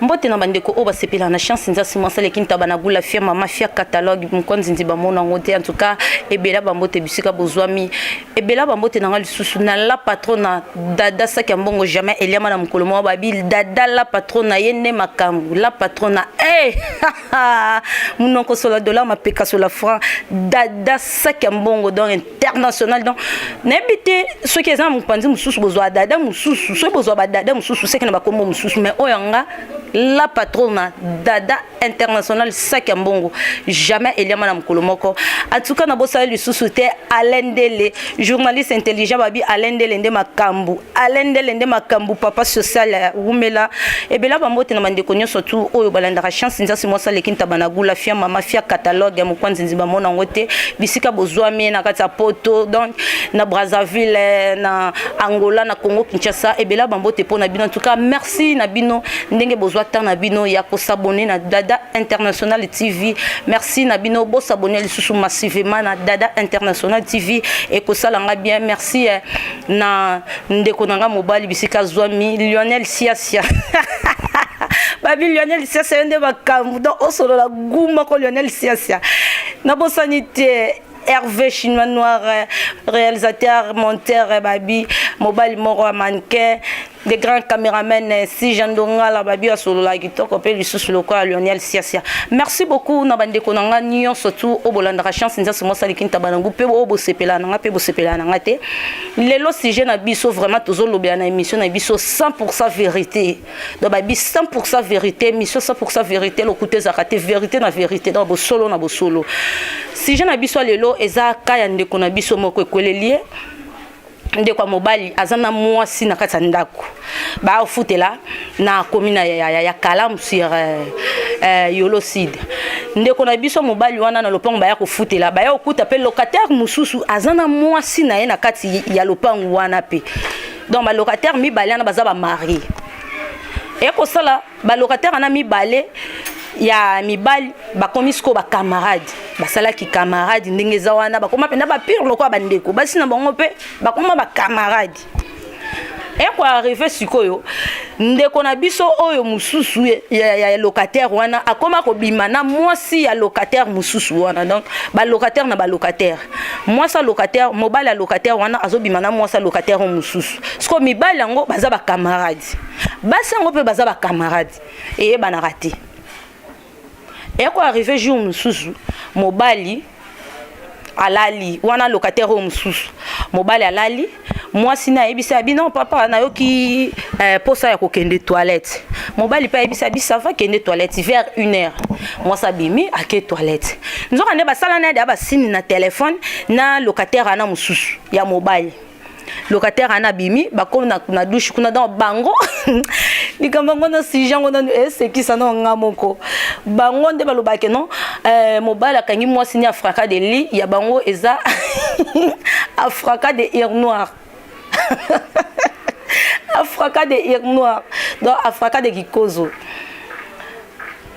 mbote na bandeko o basepela na chance nza simansa lekinta bana gula fia mama fia catalogue mkonzi nziba mona ngote en tout cas ebela bambote bisika bozwami ebela bambote na ngali susu na la patrona dada saki mbongo jamais eliama na mukolo mo babil dada la patrona yene makambu la patrona munoko sola dollar ma peka sur la franc dada saki mbongo donc international donc nebite ce qui est en mpanzi mususu bozwa dada mususu so bozwa ba dada mususu c'est que na bakombo mususu mais oyanga la patrona dada international saki mbongo jamais eliama na mukolo moko en tout cas na bosa lisusu te alendele journaliste intelligent babi alendele nde makambu alendele nde makambu papa social rumela ebela bambote na mandeko nyoso tu oyo balandaka chance nza simosa lekinta banagula fia mama fia catalogue ya mukwanzi nziba mona ngote bisika bozwami na kata poto donc na Brazzaville na Angola na Congo Kinshasa ebela bambote pona bino en tout cas merci na bino ndenge bozwa ta na bino ya ko s'abonner na Dada International TV merci na bino bo s'abonner lisusu massivement na Dada International TV et ko salanga bien merci na ndeko nanga mobile bisika zwami Lionel Siasia babi Lionel Siasia nde bakambu donc osolo la guma ko Lionel Siasia na bosanité Hervé Chinois Noir réalisateur monteur babi mobile moro mannequin des grands caméramans si Jandonga la babi a solo la kitoko pe lisusu loko Lionel Siasia merci beaucoup na bande konanga nyo surtout au bolanda chance nza se mosali kinta banangu pe obo sepela nanga pe bo sepela nanga te lelo sujet na biso vraiment tozo lobela na émission na biso 100% vérité donc babi 100% vérité émission 100% vérité lokuté zakate vérité na vérité dans bo solo na bo solo sujet na biso lelo eza kaya ndeko na biso moko ekwelelie ndeko mobali azana mwasi na kati ndako ba ofutela na komina ya Kalamu sur Yolocide ndeko na biso mobali wana na lopango ba ya kofutela ba ya okuta pe locataire mususu azana mwasi na ye na kati ya lopango wana pe donc ba locataire mi balana baza ba marié et ko sala ba locataire na mi balé ya mibali bakomisko ba camarade basala ki camarade ndenge za wana bakoma penda ba pire lokwa bandeko basi na bango pe bakoma ba camarade et quoi arrivé sikoyo ndeko na biso oyo mususu ya locataire wana akoma ko bima na mwasi ya locataire mususu wana donc ba locataire na ba locataire mwasa locataire mobile ya locataire wana azobima na mwasa locataire mususu sko mibali yango baza ba camarade basi yango pe baza ba camarade et bana raté. Et quoi arrivé jour mususu mobali alali wana locataire o mususu mobali alali moi sina ebisa bi non papa na yoki posa ya kokende toilette mobali pa ebisa bi ça va kende toilette vers 1h moi ça bimi ake toilette nzoka ne basala na da basini na téléphone na locataire ana mususu ya mobali locataire ana bimi bako na douche kuna dans bango likamba ngona sija ngona c'est qui ça non ngamoko bango nde balobake non mobile akangi mwasi ni afrika de lit ya bango eza afrika de ir noir afrika de ir noir donc afrika de kikozo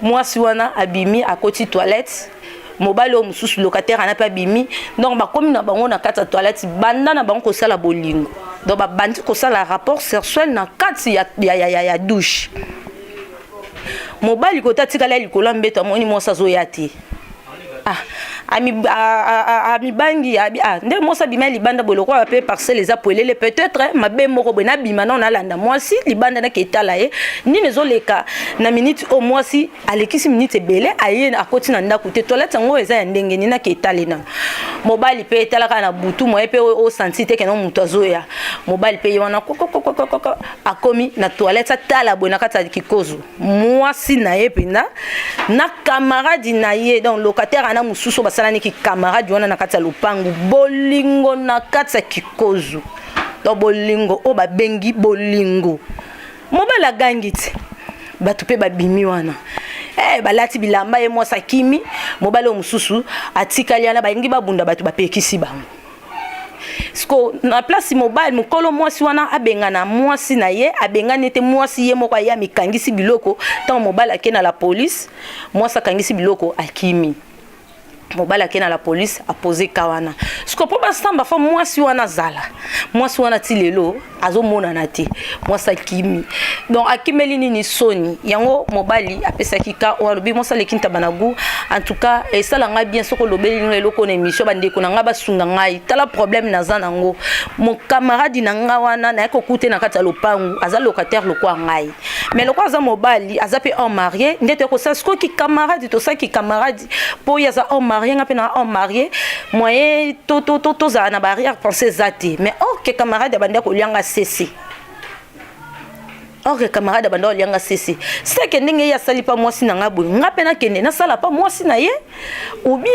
mwasi wana abimi akoti toilette mobile mususu locataire ana pa bimi donc ba komi na bango na kata toilette banda na bango ko sala bolingo donc ba bandi ko sala rapport sexuel na kati ya douche mobile ko tatikala likolo mbeto amoni mosa zo yati ami bangi nde mosa bima libanda boloko ape parcelle les apolele peut-être mabe moko bena bima na landa mwasi libanda na ketala ye ni nezo leka na minute au mwasi alekisi minute belé aye akoti na ndako te toilette ngo eza ya ndenge ni na ketala na mobile pe etalaka na butu mo pe o senti te kenon muto azoya mobile pe yona akomi na toilette tala bona kata kikozo mwasi na ye penda na camarade na ye donc locataire ana mususu basalani ki camarade wana na kata lupangu bolingo na kata kikozo do bolingo o ba bengi bolingo mobala gangiti batu pe babimi wana balati bilamba ye mosa kimi mobala mususu atikali ana baingi babunda batu bapekisi bango sko na place mobile mukolo mwasi wana abengana mwasi na ye abengani te mwasi ye moko ya mikangisi biloko tant mobile akena la police mwasa kangisi biloko akimi mobile akena la police a posé kawana siko po basamba fa mwasi wana zala mwasi wana ti lelo azomonana te mwasi akimi donc akimeli nini soni yango mobali apesaki ka olobi mwasi aleki ntabana gu en tout cas esala nga bien soko lobeli lelo ko na émission bandeko na nga basunga ngai tala problème naza nango mon camarade na nga wana na ekokute na kati ya lopangu aza locataire lokwa ngai mais lokwa aza mobali aza pe en marié ndete ko sa siko ki camarade to sa ki camarade po ya za en marié nga pe na en marié moyen to za na barrière penser zati mais que camarade banda ko lianga cessé que camarade banda ko lianga cessé c'est que ndenge ya sali pa mwasi na ngabo nga pe na kende na sala pa mwasi na ye ou bien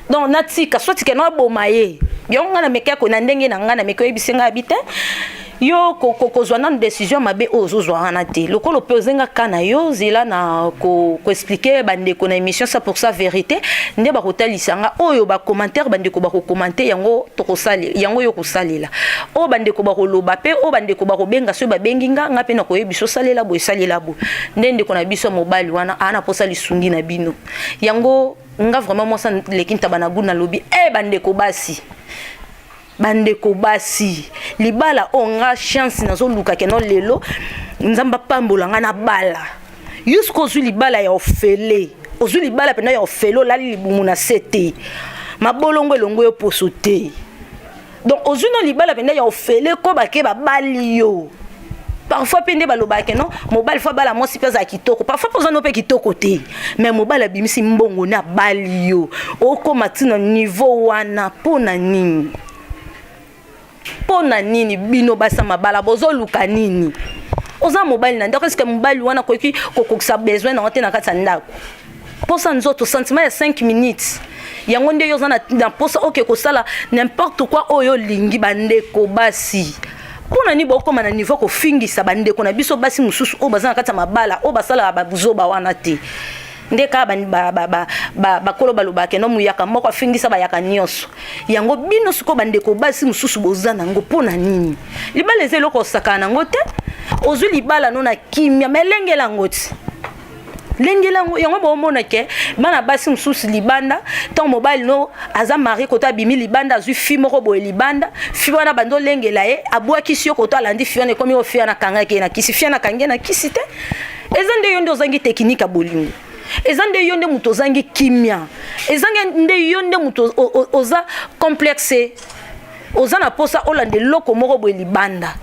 donc natika soit que na boma ye yo nga na meka ko na ndenge na nga na meka yebisenga habite yo ko zwana décision mabe ozozwa na te lokolo pe ozenga kana yo zila na ko expliquer bande ko na émission ça pour sa vérité nde ba kotalisanga oyo ba commentaire bande ko ba ko commenter yango to ko sali yango yo ko salela o bande ko ba ko loba pe o bande ko ba ko benga so ba benginga nga pe na ko yebiso salela bo ndende ko na biso mobali wana ana posa lisungi na bino yango nga vraiment moi ça lekinta bana guna lobi bande ko bandeko basi libala onga chance nazo luka keno lelo nzamba pambola nga na bala yusko zu libala ya ofele ozu libala pena ya ofelo la libumu na sete mabolongo elongo yo posote donc ozu no libala pena ya ofele ko bake ba bali yo parfois pende balobake non mobile fois bala moi si pesa kitoko parfois poza no pe kitoko te mais mobile abimisi mbongo na bali yo oko matina niveau wana pona nini pona nini bino basa mabala bozo luka nini oza mobile na ndako est-ce que mobile wana koki kokokisa besoin na hote na kati ndako posa nzoto sentiment ya 5 minutes yango nde yoza na posa OK ko sala n'importe quoi oyo lingi bandeko basi pona ni bokoma na niveau ko fingisa bandeko na biso basi mususu o baza na kati mabala o basala babuzoba wana te ndeka ba kolo balobake no muyaka moko afingisa ba yaka nyonso yango bino siko bandeko basi mususu bozana ngo pona nini libala ezelo ko sakana ngo te ozu libala no na kimia melengela ngoti lengela ngo yango bomona ke bana basi mususu libanda ton mobile no aza mari kota bimi libanda azu fi moko boye libanda fi wana bando lengela ye abwa kisi yo kota landi fi wana komi ofia na kanga ke na kisi fi na kange na kisi te ezande yondo zangi technique abolingo ezande yonde muto zangi kimia ezange nde yonde muto oza complexe oza na posa olande loko moko boye libanda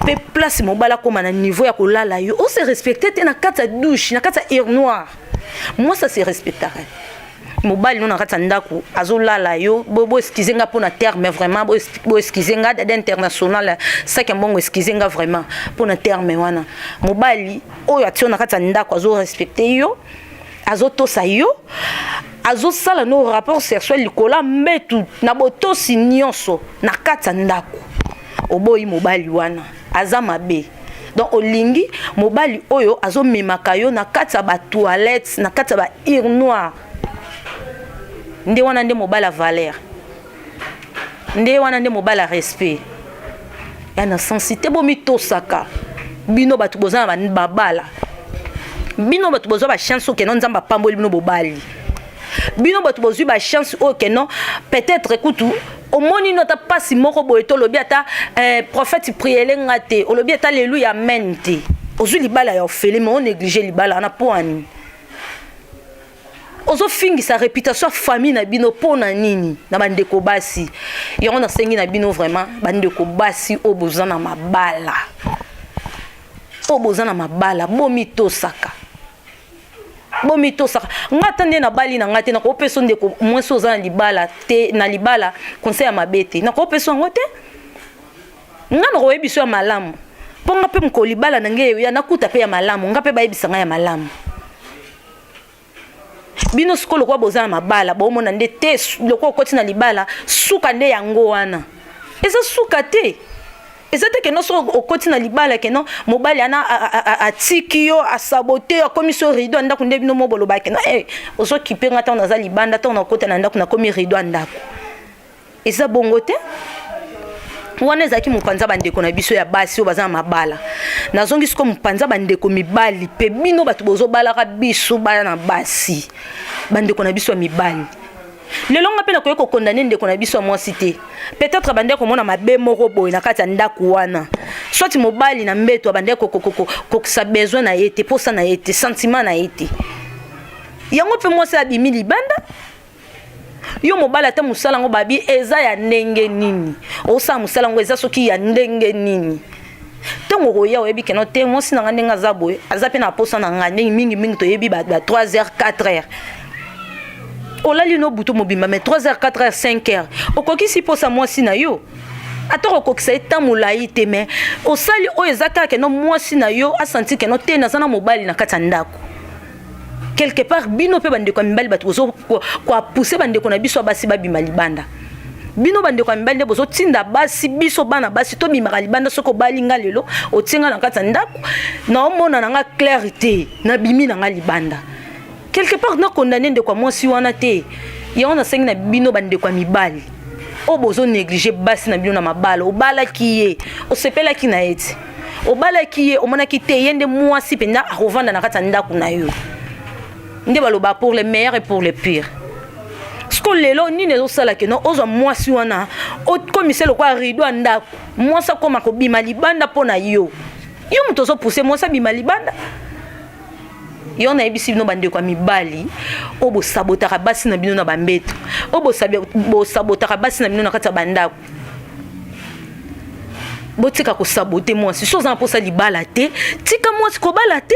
pe place mobala koma na niveau ya kolala yo o se respecter te na kata douche na kata air noir moi ça se respecterait mobile non na kata ndako azolala yo bo excusenga pour na terme vraiment bo excusenga d'international ça que mbongo excusenga vraiment pour na terme wana mobile oyo atio na kata ndako azo respecter yo azotosa yo azosala no rapport sexuel likola mbetu na botosi nyonso na kata ndako oboyi mobali wana aza mabe donc olingi mobali oyo azomemaka yo na kata ba toilette na kata ba ir noir nde wana nde mobala valeur nde wana nde mobala respect yana sensité bomi tosaka bino batu bozana babala bino batu bozwa ba chance que non nzamba pamboli bino bobali bino batu bozwi ba chance que non peut-être écoute au moni nota pasi moko boeto lobi ata prophète priele ngate o lobi ata alléluia amen te ozwi libala ya ofele mais on néglige libala na poani ozo fingisa réputation famille na bino pona nini na bandeko basi yango na sengi na bino vraiment bandeko basi obozana mabala obozana mabala bomito saka ngata nde na bali na ngate na ko peso ndeko mweso za libala te na libala conseil ya mabete na ko peso ngote ngana ko yebiso ya malamu ponga pe mko libala na ngeyo ya nakuta pe ya malamu ngape ba yebisa nga ya malamu bino skolo kwa bozana mabala bo mona nde te loko koti na libala suka nde yango wana eza suka te ezate ke no so okoti na libala ke no mobali ana atiki yo asabote a komisio rido ndako nde bino mobolo ba ke no oso kipenga ta na za libanda ta na kota na ndako na komi rido ndako eza bongo te wana ezaki mupanza bandeko na biso ya basi o baza mabala nazongi siko mupanza bandeko mibali pe bino batu bozo balaka biso bana na basi bandeko na biso ya mibali le longa pena ko condamner ndeko na biso moi cité peut-être bande ko mona mabe moko boy na kati ndako wana soit mobali na mbeto bande ko sa besoin na yete pour ça na yete sentiment na yete yango pe moi ça bimi libanda yo mobala ta musala ngo babi eza ya ndenge nini o sa musala ngo eza soki ya ndenge nini tango roya oyebi keno te moi sina ndenga za boy aza pe na posa na ngane mingi to yebi ba 3h 4h olali no buto mobimba mais 3h 4h 5h okoki si posa moi sina yo atoro kokisa etamula ite mais osali o ezaka keno moi sina yo a senti keno te na sana mobali na kata ndako quelque part bino pe bande kwa mibali batu kwa pousser bande ko na biso basi babima libanda bino bande kwa mibali bozo tinda basi biso bana basi to bima libanda soko balinga lelo otinga na kata ndako na omona na nga clarté na bimi na nga libanda quelque part na condamné de kwa mwasi wana te ya ona sengi na bino bande kwa mibali o bozo négliger basi na bino na mabala obala kiye o sepela ki na eti obala kiye o mona ki te yende mwasi penda a revendre na kata ndako na yo nde baloba pour les meilleurs et pour les pires sko lelo ni nezo sala ke no ozo mwasi wana o commissaire lo kwa rido ndako mwasa koma ko bima libanda pona yo mutozo pousser mwasa bima libanda yo na ebisi bino bande kwa mibali obo sabotaka basi na bino na bambeto obo sabotaka basi na bino na kata bandako botika ko saboter moi si chose en pour ça libala te tika moi ko bala te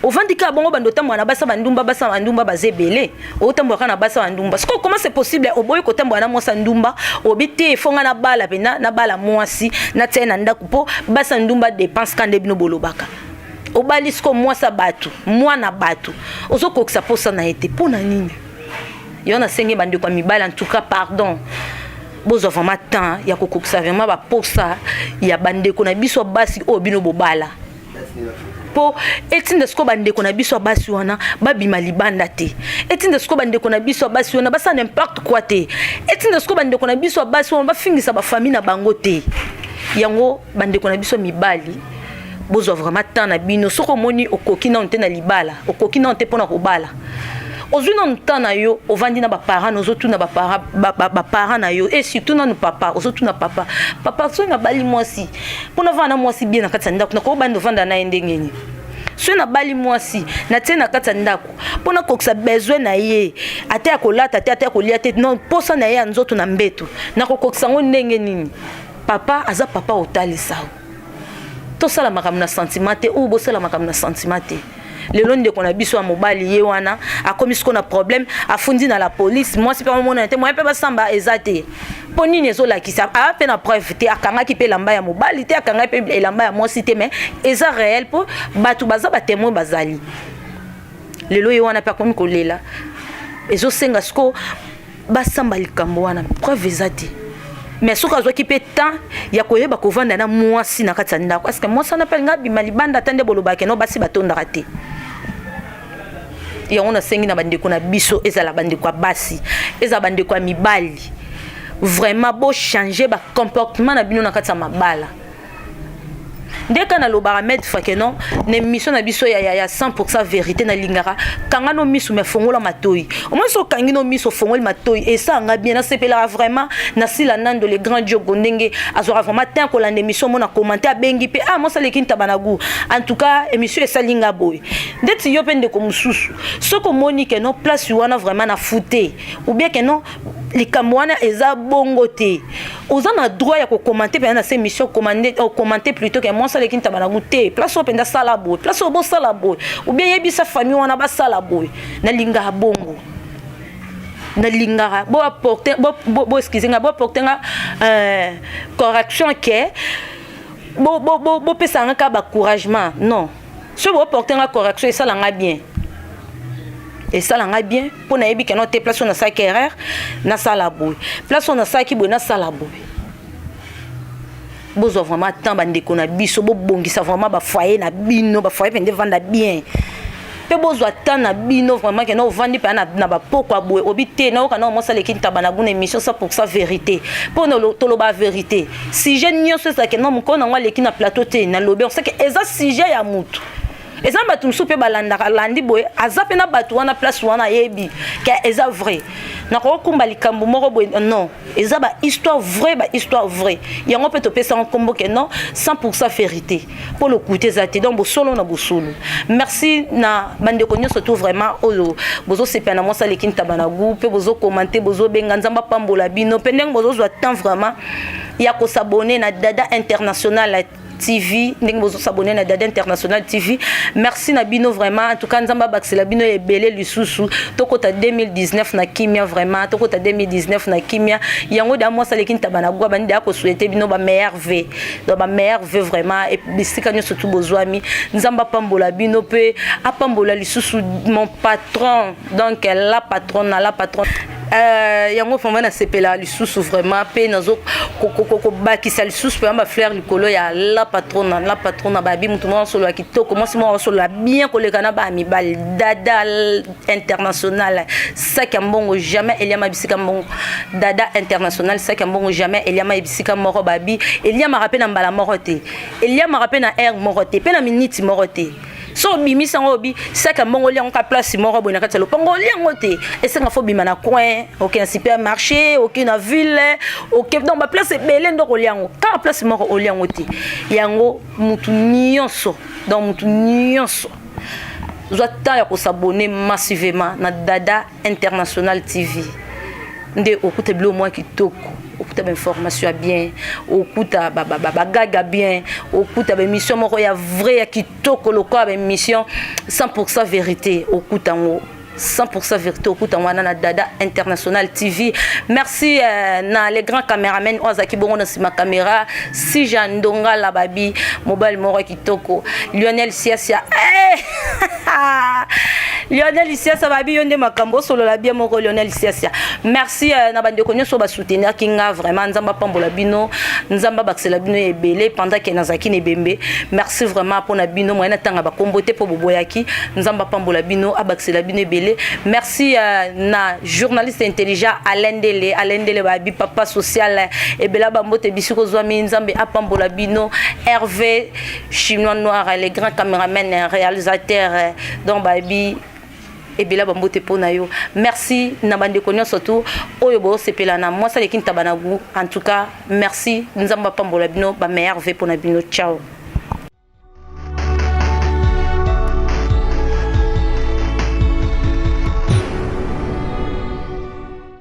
ovandika bongo bandota mwana basa bandumba bazebele otambo kana basa bandumba siko comment c'est possible oboy ko tambo na moi ndumba obite fonga na bala pena na bala mwasi na tena ndako po basa ndumba dépense kande bino bolobaka obali siko moi sa batu mwana batu ozoko ko sa posa na été pona nini yona senge bande kwa mibala en tout cas pardon bozo vraiment temps ya kokokisa vraiment ba posa ya bande ko na biso basi o bino bobala po etinde sko bande ko na biso basi wana babima libanda te etinde sko bande ko na biso basi wana basa n'importe quoi te etinde sko bande ko na biso basi wana bafingisa ba famille na bango te yango bande ko na biso mibali bozo vraiment temps na bino soko moni okoki na onte na libala okoki na onte pona ko bala ozuna ntana yo ovandi na ba parents ozotu na ba parents na yo et surtout na papa ozotu na papa so na bali mwasi pona vana mwasi bien na kata ndako na ko bando vanda na endengeni so na bali mwasi na tena kata ndako pona kokisa besoin na ye ate akolata ate akolia te non posa na ye nzoto na mbeto na kokisa ngo ndengeni papa aza papa otalisa to sala makamna sentiment ou bo sala makamna sentiment le long de qu'on a biso a mobali ye wana a commis ce qu'on a problème a fondi dans la police moi c'est pas mon été moi pe ba samba ezate poni nezo la ki sa a pe na preuve te akanga ki pe lamba ya mobali te akanga pe lamba ya moi cité mais eza réel pour batu baza ba témoin bazali le lo ye wana pa komi kolela ezo senga sko ba samba likambo wana preuve ezate mais ce que qui peut temps ya koyeba ko vanda na mwasi na kati ndako parce que moi ça n'appelle nga bima libanda tande bolobake no basi batonda raté ya on a sengi na bande ko na biso ezala bande ko basi ezala bande ko mibali vraiment beau changer ba comportement na bino na kati mabala ndeka na lo baramètre fakeno ne mission na biso ya 100% vérité na lingara kanga no misu me fongola matoi au moins so kangi no miso fongola matoi et ça nga bien na sepela vraiment na sila nando les grands jogo ndenge azora vraiment tant ko la émission mona commenter a bengi pe ah moi ça le kinta banagu en tout cas émission esa linga boy ndeti yo pende ko mususu so ko monique no place wana vraiment na fouté ou bien que non les kamwana eza bongo te oza na droit ya ko commenter pe na ces émission commenter plutôt que moi ça le kinta banagu te place o penda sala boy place o bo sala boy ou bien yebi sa famille wana ba sala boy na linga bongo na linga bo apporter bo excusez nga bo apporter nga correction que bo pesa nga ka ba encouragement non ce bo apporter nga correction et ça langa bien et ça langa bien pour na yebi que non te place on a sa erreur na sala boy place on a sa ki boy na sala boy bozo vraiment tant bande ko na biso bo bongisa vraiment ba foyer na bino ba foyer pende vanda bien pe bozo tant na bino vraiment que no vandi pa na ba pokwa boy obité na okana mo sala kinta bana gune émission ça pour ça vérité pour no to lo ba vérité si je nyo ça que non mo kona ngwa leki na plateau te na lobe on sait que eza sujet ya mutu eza bato mosusu mpe balandaka landi boye aza mpe na bato wana place wana ayebi ke eza vrai nakokumba likambo moko boye non eza bahistoire vrai yango mpe topesanga nkombo ke non 100% vérité mpo lokuta eza te donc bosolo na bosolo merci na bandeko nyonso tout vraiment oyo bozosepela na mwasi aleki ntaba na gu mpe bozokomante bozobenga nzambe apambola bino mpe ndenge bozozwa temps vraiment ya kosabone na Dada International TV ndenge bozo s'abonner na Dada International TV merci na bino vraiment en tout cas nzamba baxela bino ebele lisusu tokota 2019 na kimia vraiment tokota 2019 na kimia yango da moi saleki ntabana gwa bandi ya ko souhaiter bino ba meilleur vœu donc ba meilleur vœu vraiment et bisika nyo surtout bozwami nzamba pambola bino pe apambola lisusu mon patron donc la patronne yango fama na sepela lisusu vraiment pe nazo ko bakisa lisusu pe ba fleur likolo ya la patronne babi mutu mo solo ya kitoko mo simo solo bien koleka na ba mibal Dada International saka mbongo jamais eliama bisika mbongo Dada International saka mbongo jamais eliama bisika moko babi eliama rappel na mbala moko te eliama rappel na air moko te pe na minute moko te so bimi sango bi saka mbongo liango ka place moko boina katelo pongo liango te esenga fo bima na coin OK na supermarché OK na ville OK donc ba place belé ndoko liango ka place moko oliango te yango mutu nyonso donc mutu nyonso zota ya ko s'abonner massivement na Dada International TV nde okuta bilo moi kitoko okuta ba information bien okuta ba gaga bien okuta ba mission moko ya vrai ya kitoko lokwa ba mission 100% vérité okuta ngo 100% vérité okuta wana na Dada International TV merci na les grands caméramans ozaki bongo na sima caméra si jandonga la babi mobile moko kitoko Lionel Siasia Lionel Siasia babi yonde makambo solo la bien moko Lionel Siasia merci na bande konyo so ba soutenir kinga vraiment nzamba pambola bino nzamba baxela bino ebele pendant que nazaki ne bembe merci vraiment pour na bino moyena tanga ba kombote po boboyaki nzamba pambola bino abaxela bino ebele merci na journaliste intelligent Alain Dele babi papa social ebela ba mbote bisiko zwami nzambe apambola bino Hervé chinois noir les grands caméramans réalisateurs donc babi ebela bambote pona yo merci na bande konyo surtout oyo bo sepela na moi ça lekin tabanagu en tout cas merci nzamba pambola bino ba meilleur vœu pona bino ciao.